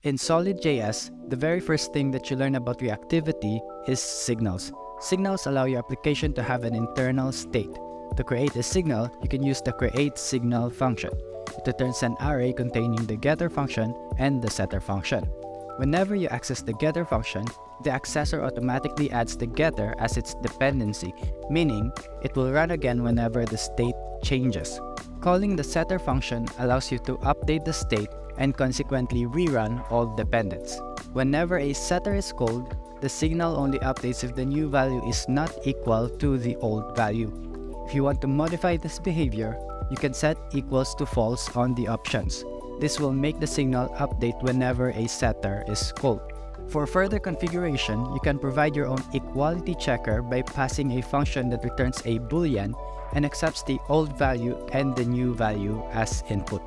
In SolidJS, the very first thing that you learn about reactivity is signals. Signals allow your application to have an internal state. To create a signal, you can use the createSignal function. It returns an array containing the getter function and the setter function. Whenever you access the getter function, the accessor automatically adds the getter as its dependency, meaning it will run again whenever the state changes. Calling the setter function allows you to update the state and consequently rerun all dependents. Whenever a setter is called, the signal only updates if the new value is not equal to the old value. If you want to modify this behavior, you can set equals to false on the options. This will make the signal update whenever a setter is called. For further configuration, you can provide your own equality checker by passing a function that returns a boolean and accepts the old value and the new value as input.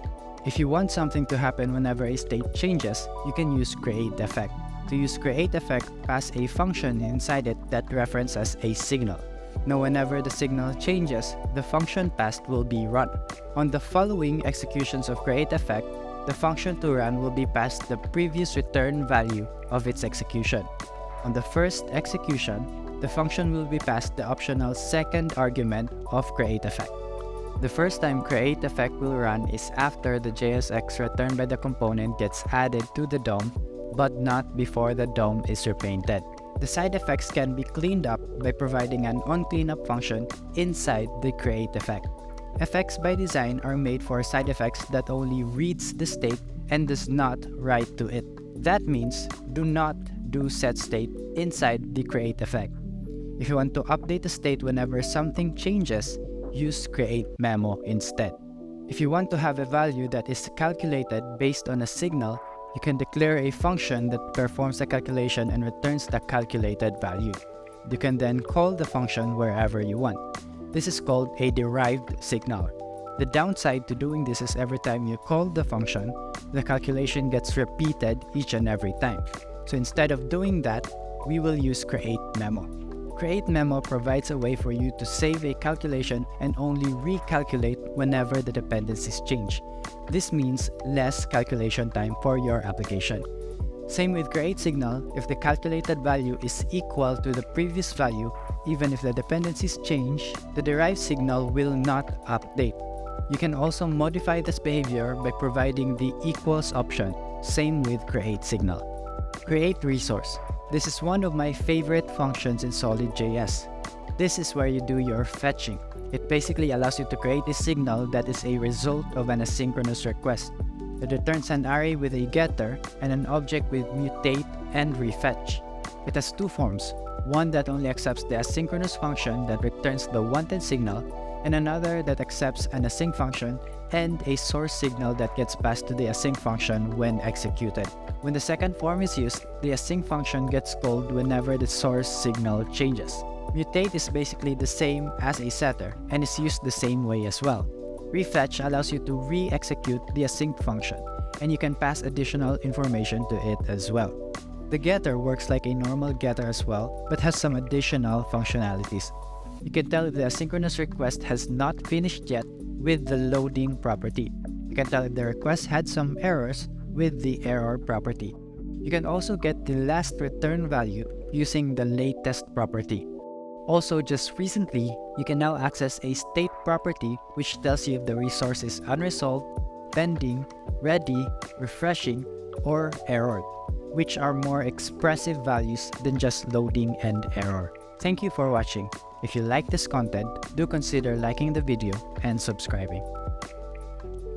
If you want something to happen whenever a state changes, you can use createEffect. To use createEffect, pass a function inside it that references a signal. Now whenever the signal changes, the function passed will be run. On the following executions of createEffect, the function to run will be passed the previous return value of its execution. On the first execution, the function will be passed the optional second argument of createEffect. The first time createEffect will run is after the JSX returned by the component gets added to the DOM, but not before the DOM is repainted. The side effects can be cleaned up by providing an onCleanup function inside the createEffect. Effects by design are made for side effects that only reads the state and does not write to it. That means do not do setState inside the createEffect. If you want to update the state whenever something changes, use createMemo instead. If you want to have a value that is calculated based on a signal, you can declare a function that performs a calculation and returns the calculated value. You can then call the function wherever you want. This is called a derived signal. The downside to doing this is every time you call the function, the calculation gets repeated each and every time. So instead of doing that, we will use createMemo. createMemo provides a way for you to save a calculation and only recalculate whenever the dependencies change. This means less calculation time for your application. Same with createSignal, if the calculated value is equal to the previous value, even if the dependencies change, the derived signal will not update. You can also modify this behavior by providing the equals option, same with createSignal. createResource. This is one of my favorite functions in SolidJS. This is where you do your fetching. It basically allows you to create a signal that is a result of an asynchronous request. It returns an array with a getter and an object with mutate and refetch. It has two forms, one that only accepts the asynchronous function that returns the wanted signal, and another that accepts an async function and a source signal that gets passed to the async function when executed. When the second form is used, the async function gets called whenever the source signal changes. Mutate is basically the same as a setter and is used the same way as well. Refetch allows you to re-execute the async function, and you can pass additional information to it as well. The getter works like a normal getter as well, but has some additional functionalities. You can tell if the asynchronous request has not finished yet with the loading property. You can tell if the request had some errors with the error property. You can also get the last return value using the latest property. Also, just recently, you can now access a state property which tells you if the resource is unresolved, pending, ready, refreshing, or errored, which are more expressive values than just loading and error. Thank you for watching. If you like this content, do consider liking the video and subscribing.